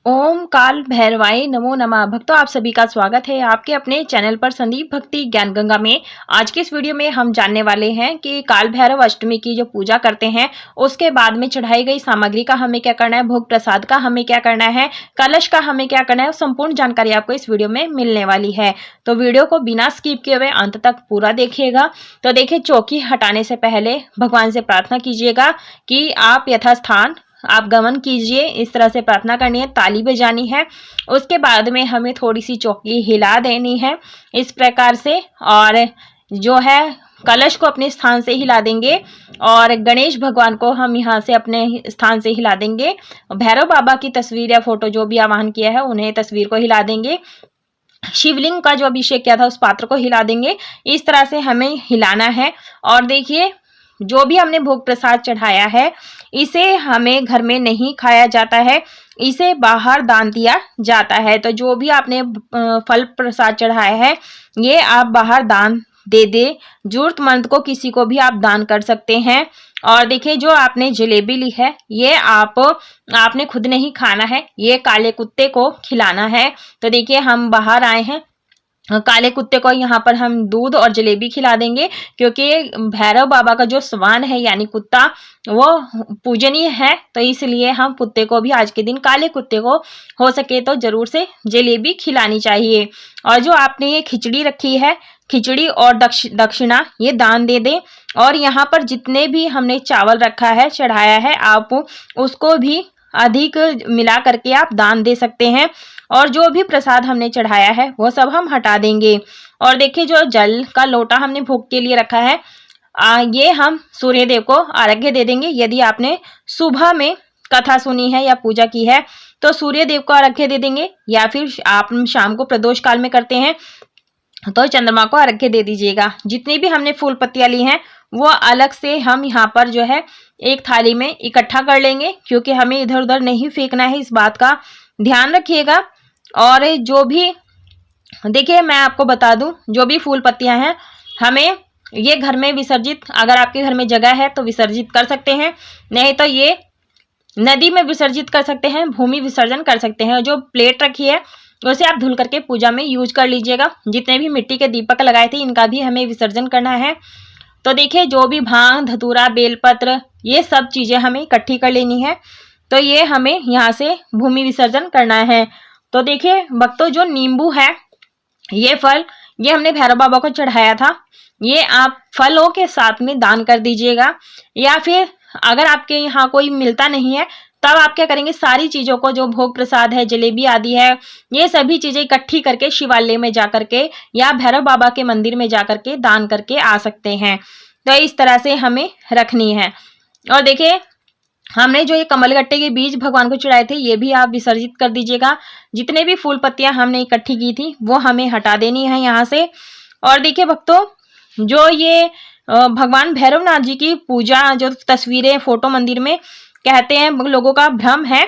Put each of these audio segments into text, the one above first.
ओम काल भैरवाय नमो नमः। भक्तों, आप सभी का स्वागत है आपके अपने चैनल पर संदीप भक्ति ज्ञान गंगा में। आज के इस वीडियो में हम जानने वाले हैं कि काल भैरव अष्टमी की जो पूजा करते हैं उसके बाद में चढ़ाई गई सामग्री का हमें क्या करना है, भोग प्रसाद का हमें क्या करना है, कलश का हमें क्या करना है, संपूर्ण जानकारी आपको इस वीडियो में मिलने वाली है। तो वीडियो को बिना स्किप किए हुए अंत तक पूरा देखिएगा। तो देखिए, चौकी हटाने से पहले भगवान से प्रार्थना कीजिएगा कि आप यथास्थान आप गमन कीजिए। इस तरह से प्रार्थना करनी है, ताली बजानी है। उसके बाद में हमें थोड़ी सी चौकी हिला देनी है इस प्रकार से, और जो है कलश को अपने स्थान से हिला देंगे और गणेश भगवान को हम यहाँ से अपने स्थान से हिला देंगे। भैरव बाबा की तस्वीर या फोटो जो भी आवाहन किया है उन्हें तस्वीर को हिला देंगे। शिवलिंग का जो अभिषेक किया था उस पात्र को हिला देंगे। इस तरह से हमें हिलाना है। और देखिए, जो भी हमने भोग प्रसाद चढ़ाया है इसे हमें घर में नहीं खाया जाता है, इसे बाहर दान दिया जाता है। तो जो भी आपने फल प्रसाद चढ़ाया है ये आप बाहर दान दे दे। जरूरतमंद को किसी को भी आप दान कर सकते हैं। और देखिए, जो आपने जलेबी ली है ये आपने खुद नहीं खाना है, ये काले कुत्ते को खिलाना है। तो देखिए, हम बाहर आए हैं, काले कुत्ते को यहाँ पर हम दूध और जलेबी खिला देंगे, क्योंकि भैरव बाबा का जो स्वान है यानी कुत्ता वो पूजनीय है। तो इसलिए हम कुत्ते को भी आज के दिन, काले कुत्ते को हो सके तो जरूर से जलेबी खिलानी चाहिए। और जो आपने ये खिचड़ी रखी है, खिचड़ी और दक्षिणा ये दान दे दें। और यहाँ पर जितने भी हमने चावल रखा है, चढ़ाया है, आप उसको भी अधिक मिला करके आप दान दे सकते हैं। और जो भी प्रसाद हमने चढ़ाया है वो सब हम हटा देंगे। और देखिए, जो जल का लोटा हमने भोग के लिए रखा है ये हम सूर्य देव को अर्घ्य दे देंगे। यदि आपने सुबह में कथा सुनी है या पूजा की है तो सूर्य देव को अर्घ्य दे देंगे, या फिर आप शाम को प्रदोष काल में करते हैं तो चंद्रमा को अर्घ्य दे दीजिएगा। जितनी भी हमने फूल पत्तियां ली हैं वो अलग से हम यहाँ पर जो है एक थाली में इकट्ठा कर लेंगे, क्योंकि हमें इधर उधर नहीं फेंकना है, इस बात का ध्यान रखिएगा। और जो भी देखिए, मैं आपको बता दूं, जो भी फूल पत्तियां हैं हमें ये घर में विसर्जित, अगर आपके घर में जगह है तो विसर्जित कर सकते हैं, नहीं तो ये नदी में विसर्जित कर सकते हैं, भूमि विसर्जन कर सकते हैं। जो प्लेट रखी है उसे आप धुल करके पूजा में यूज कर लीजिएगा। जितने भी मिट्टी के दीपक लगाए थे इनका भी हमें विसर्जन करना है। तो देखिए, जो भी भांग, धतूरा, बेलपत्र ये सब चीजें हमें इकट्ठी कर लेनी है। तो ये हमें यहाँ से भूमि विसर्जन करना है। तो देखिए भक्तों, जो नींबू है ये फल, ये हमने भैरव बाबा को चढ़ाया था, ये आप फलों के साथ में दान कर दीजिएगा। या फिर अगर आपके यहाँ कोई मिलता नहीं है तब आप क्या करेंगे, सारी चीजों को, जो भोग प्रसाद है, जलेबी आदि है, ये सभी चीजें इकट्ठी करके शिवालय में जाकर के या भैरव बाबा के मंदिर में जाकर के दान करके आ सकते हैं। तो इस तरह से हमें रखनी है। और देखिए, हमने जो ये कमलगट्टे के बीज भगवान को चढ़ाए थे ये भी आप विसर्जित कर दीजिएगा। जितने भी फूल पत्तियां हमने इकट्ठी की थी वो हमें हटा देनी है यहाँ से। और देखिए भक्तों, जो ये भगवान भैरवनाथ जी की पूजा, जो तस्वीरें फोटो मंदिर में, कहते हैं लोगों का भ्रम है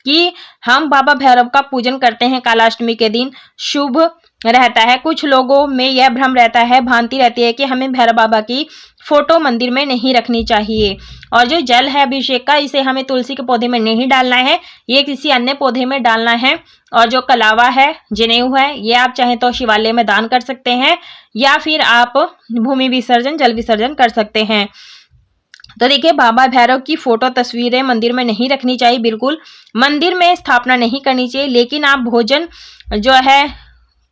कि हम बाबा भैरव का पूजन करते हैं कालाष्टमी के दिन, शुभ रहता है। कुछ लोगों में यह भ्रम रहता है, भ्रांति रहती है कि हमें भैरव बाबा की फोटो मंदिर में नहीं रखनी चाहिए। और जो जल है अभिषेक का, इसे हमें तुलसी के पौधे में नहीं डालना है, ये किसी अन्य पौधे में डालना है। और जो कलावा है, जनेऊ है, ये आप चाहें तो शिवालय में दान कर सकते हैं, या फिर आप भूमि विसर्जन, जल विसर्जन कर सकते हैं। तो देखिए, बाबा भैरव की फोटो तस्वीरें मंदिर में नहीं रखनी चाहिए, बिल्कुल मंदिर में स्थापना नहीं करनी चाहिए। लेकिन आप भोजन जो है,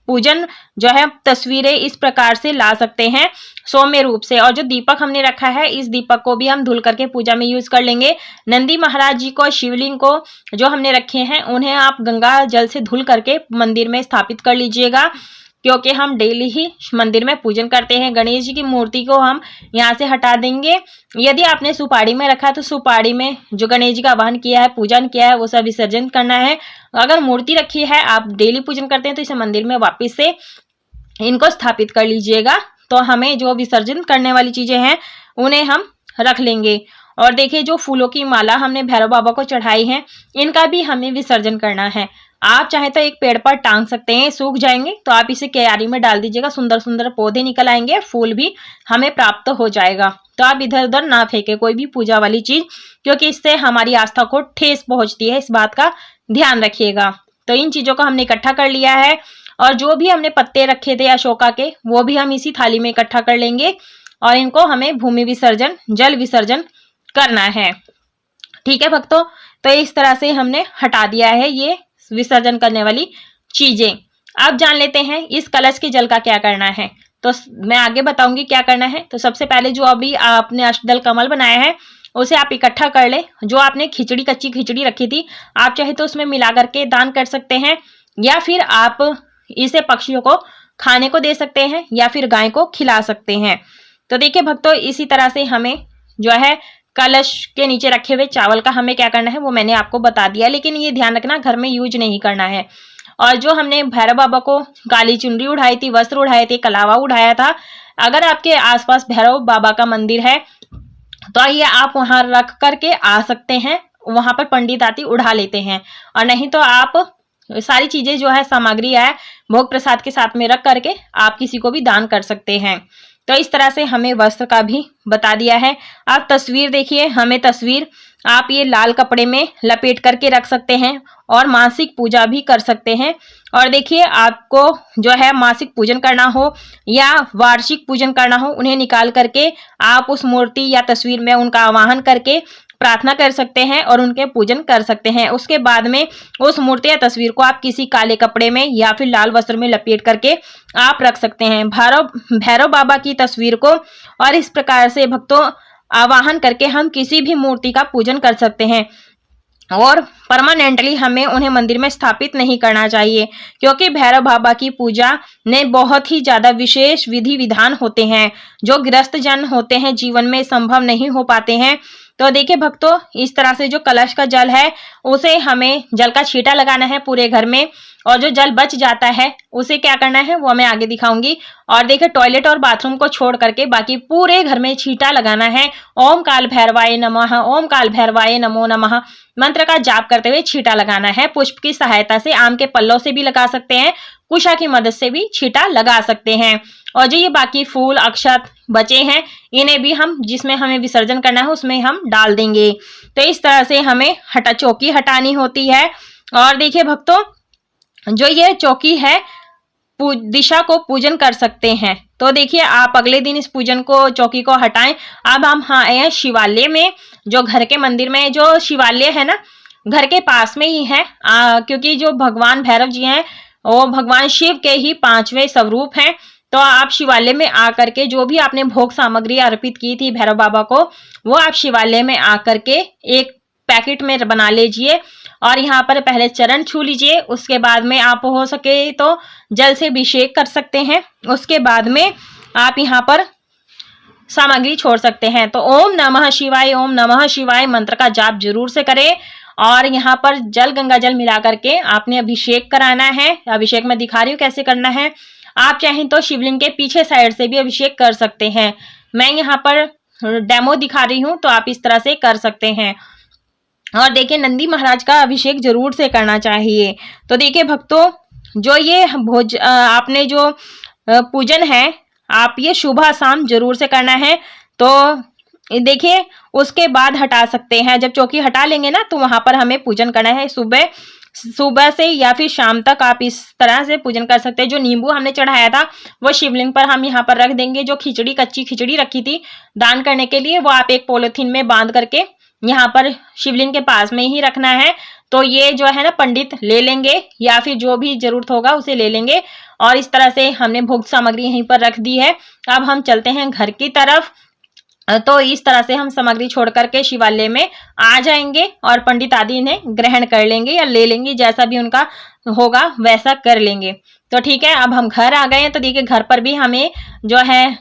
पूजन जो है, तस्वीरें इस प्रकार से ला सकते हैं सौम्य रूप से। और जो दीपक हमने रखा है इस दीपक को भी हम धुल करके पूजा में यूज कर लेंगे। नंदी महाराज जी को, शिवलिंग को जो हमने रखे हैं उन्हें आप गंगा जल से धुल करके मंदिर में स्थापित कर लीजिएगा, क्योंकि हम डेली ही मंदिर में पूजन करते हैं। गणेश जी की मूर्ति को हम यहाँ से हटा देंगे। यदि आपने सुपारी में रखा है तो सुपारी में जो गणेश जी का आवाहन किया है, पूजन किया है, वो सब विसर्जन करना है। अगर मूर्ति रखी है, आप डेली पूजन करते हैं, तो इसे मंदिर में वापस से इनको स्थापित कर लीजिएगा। तो हमें जो विसर्जन करने वाली चीजें हैं उन्हें हम रख लेंगे। और देखिए, जो फूलों की माला हमने भैरव बाबा को चढ़ाई है इनका भी हमें विसर्जन करना है। आप चाहे तो एक पेड़ पर टांग सकते हैं, सूख जाएंगे तो आप इसे क्यारी में डाल दीजिएगा, सुंदर सुंदर पौधे निकल आएंगे, फूल भी हमें प्राप्त हो जाएगा। तो आप इधर उधर ना फेंके कोई भी पूजा वाली चीज, क्योंकि इससे हमारी आस्था को ठेस पहुंचती है, इस बात का ध्यान रखिएगा। तो इन चीजों को हमने इकट्ठा कर लिया है और जो भी हमने पत्ते रखे थे अशोका के वो भी हम इसी थाली में इकट्ठा कर लेंगे और इनको हमें भूमि विसर्जन, जल विसर्जन करना है। ठीक है भक्तों, तो इस तरह से हमने हटा दिया है ये विसर्जन करने वाली चीजें। अब जान लेते हैं इस कलश के जल का क्या करना है। तो मैं आगे बताऊंगी क्या करना है। तो सबसे पहले जो अभी आपने अष्टदल कमल बनाया है उसे आप इकट्ठा कर ले। जो आपने खिचड़ी, कच्ची खिचड़ी रखी थी, आप चाहे तो उसमें मिला करके दान कर सकते हैं या फिर आप इसे पक्षियों को खाने को दे सकते हैं या फिर गाय को खिला सकते हैं। तो देखिए भक्तों, इसी तरह से हमें जो है कलश के नीचे रखे हुए चावल का हमें क्या करना है वो मैंने आपको बता दिया, लेकिन ये ध्यान रखना घर में यूज नहीं करना है। और जो हमने भैरव बाबा को काली चुनरी उड़ाई थी, वस्त्र उड़ाए थे, कलावा उड़ाया था, अगर आपके आसपास भैरव बाबा का मंदिर है तो ये आप वहां रख करके आ सकते हैं, वहां पर पंडित आती उड़ा लेते हैं। और नहीं तो आप सारी चीजें जो है सामग्री है भोग प्रसाद के साथ में रख करके आप किसी को भी दान कर सकते हैं। तो इस तरह से हमें वस्त्र का भी बता दिया है। आप तस्वीर देखिए, हमें तस्वीर आप ये लाल कपड़े में लपेट करके रख सकते हैं और मासिक पूजा भी कर सकते हैं। और देखिए, आपको जो है मासिक पूजन करना हो या वार्षिक पूजन करना हो, उन्हें निकाल करके आप उस मूर्ति या तस्वीर में उनका आवाहन करके प्रार्थना कर सकते हैं और उनके पूजन कर सकते हैं। उसके बाद में उस मूर्ति या तस्वीर को आप किसी काले कपड़े में या फिर लाल वस्त्र में लपेट करके आप रख सकते हैं भैरव बाबा की तस्वीर को। और इस प्रकार से भक्तों आवाहन करके हम किसी भी मूर्ति का पूजन कर सकते हैं और परमानेंटली हमें उन्हें मंदिर में स्थापित नहीं करना चाहिए, क्योंकि भैरव बाबा की पूजा में बहुत ही ज्यादा विशेष विधि विधान होते हैं जो गृहस्थ जन होते हैं जीवन में संभव नहीं हो पाते हैं। तो देखिए भक्तों, इस तरह से जो कलश का जल है उसे हमें जल का छींटा लगाना है पूरे घर में, और जो जल बच जाता है उसे क्या करना है वो मैं आगे दिखाऊंगी। और देखिए, टॉयलेट और बाथरूम को छोड़ करके बाकी पूरे घर में छींटा लगाना है। ओम काल भैरवाय नमः, ओम काल भैरवाय नमो नमः मंत्र का जाप करते हुए छींटा लगाना है। पुष्प की सहायता से, आम के पल्लों से भी लगा सकते हैं, कुशा की मदद से भी छींटा लगा सकते हैं। और जो ये बाकी फूल अक्षत बचे हैं इन्हें भी हम जिसमें हमें विसर्जन करना है उसमें हम डाल देंगे। तो इस तरह से हमें चौकी हटानी होती है। और देखिए भक्तों, जो ये चौकी है दिशा को पूजन कर सकते हैं। तो देखिए, आप अगले दिन इस पूजन को, चौकी को हटाएं। अब हम आए हैं शिवालय में। जो घर के मंदिर में जो शिवालय है ना, घर के पास में ही है, क्योंकि जो भगवान भैरव जी हैं वो भगवान शिव के ही 5वें स्वरूप हैं। तो आप शिवालय में आकर के जो भी आपने भोग सामग्री अर्पित की थी भैरव बाबा को, वो आप शिवालय में आकर के एक पैकेट में बना लीजिए और यहाँ पर पहले चरण छू लीजिए। उसके बाद में आप हो सके तो जल से अभिषेक कर सकते हैं। उसके बाद में आप यहाँ पर सामग्री छोड़ सकते हैं। तो ओम नमः शिवाय, ओम नमः शिवाय मंत्र का जाप जरूर से करें। और यहाँ पर जल, गंगा जल मिला करके आपने अभिषेक कराना है। अभिषेक में दिखा रही हूँ कैसे करना है। आप चाहें तो शिवलिंग के पीछे साइड से भी अभिषेक कर सकते हैं। मैं यहाँ पर डेमो दिखा रही हूँ, तो आप इस तरह से कर सकते हैं। और देखिए, नंदी महाराज का अभिषेक जरूर से करना चाहिए। तो देखिए भक्तों, जो ये आपने जो पूजन है आप ये सुबह शाम जरूर से करना है। तो देखिए, उसके बाद हटा सकते हैं। जब चौकी हटा लेंगे ना तो वहां पर हमें पूजन करना है। सुबह से या फिर शाम तक आप इस तरह से पूजन कर सकते हैं। जो नींबू हमने चढ़ाया था वो शिवलिंग पर हम यहाँ पर रख देंगे। जो खिचड़ी, कच्ची खिचड़ी रखी थी दान करने के लिए, वो आप एक पॉलिथीन में बांध करके यहाँ पर शिवलिंग के पास में ही रखना है। तो ये जो है ना पंडित ले लेंगे या फिर जो भी जरूरत होगा उसे ले लेंगे। और इस तरह से हमने भोग सामग्री यहीं पर रख दी है। अब हम चलते हैं घर की तरफ। तो इस तरह से हम सामग्री छोड़ करके शिवालय में आ जाएंगे और पंडित आदि इन्हें ग्रहण कर लेंगे या ले लेंगे, जैसा भी उनका होगा वैसा कर लेंगे। तो ठीक है, अब हम घर आ गए हैं। तो देखिए, घर पर भी हमें जो है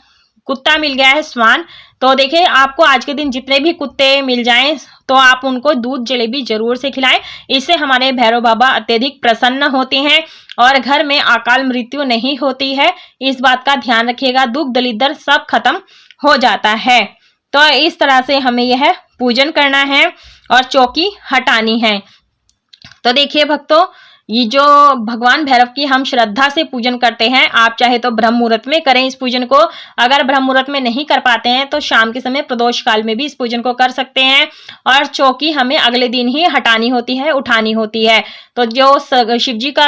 कुत्ता मिल गया है, स्वान। तो देखिए, आपको आज के दिन जितने भी कुत्ते मिल जाएं तो आप उनको दूध जलेबी जरूर से खिलाएं। इससे हमारे भैरव बाबा अत्यधिक प्रसन्न होते हैं और घर में अकाल मृत्यु नहीं होती है। इस बात का ध्यान रखिएगा, दुख दलिद्र सब खत्म हो जाता है। तो इस तरह से हमें यह पूजन करना है और चौकी हटानी है। तो देखिए भक्तों, ये जो भगवान भैरव की हम श्रद्धा से पूजन करते हैं, आप चाहे तो ब्रह्म मुहूर्त में करें इस पूजन को। अगर ब्रह्म मुहूर्त में नहीं कर पाते हैं तो शाम के समय प्रदोष काल में भी इस पूजन को कर सकते हैं। और चौकी हमें अगले दिन ही हटानी होती है, उठानी होती है। तो जो शिव जी का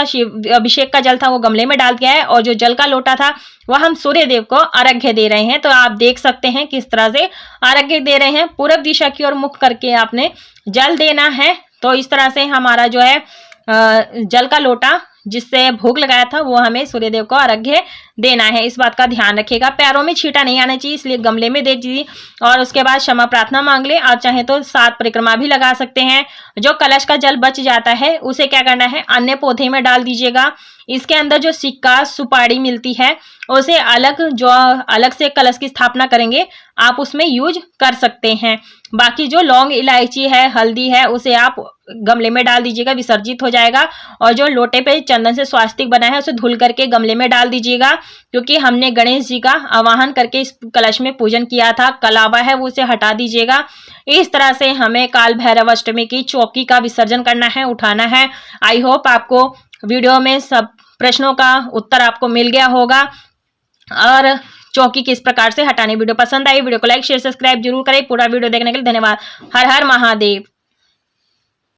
अभिषेक का जल था वो गमले में डाल दिया है, और जो जल का लोटा था वह हम सूर्य देव को अर्घ्य दे रहे हैं। तो आप देख सकते हैं किस तरह से अर्घ्य दे रहे हैं। पूर्व दिशा की ओर मुख करके आपने जल देना है। तो इस तरह से हमारा जो है जल का लोटा जिससे भोग लगाया था वो हमें सूर्यदेव को अर्घ्य देना है। इस बात का ध्यान रखिएगा। पैरों में छींटा नहीं आना चाहिए, इसलिए गमले में दे दीजिए और उसके बाद क्षमा प्रार्थना मांग ले। आप चाहें तो 7 परिक्रमा भी लगा सकते हैं। जो कलश का जल बच जाता है उसे क्या करना है, अन्य पौधे में डाल दीजिएगा। इसके अंदर जो सिक्का सुपारी मिलती है उसे अलग से कलश की स्थापना करेंगे आप उसमें यूज कर सकते हैं। बाकी जो लौंग इलायची है, हल्दी है, उसे आप गमले में डाल दीजिएगा, विसर्जित हो जाएगा। और जो लोटे पे चंदन से स्वास्तिक बना है उसे धुल करके गमले में डाल दीजिएगा, क्योंकि हमने गणेश जी का आवाहन करके इस कलश में पूजन किया था। कलावा है वो उसे हटा दीजिएगा। इस तरह से हमें काल भैरव अष्टमी की चौकी का विसर्जन करना है, उठाना है। आई होप आपको वीडियो में सब प्रश्नों का उत्तर आपको मिल गया होगा और चौकी किस प्रकार से हटाने। वीडियो पसंद आई, वीडियो को लाइक शेयर सब्सक्राइब जरूर करें। पूरा वीडियो देखने के लिए धन्यवाद। हर हर महादेव।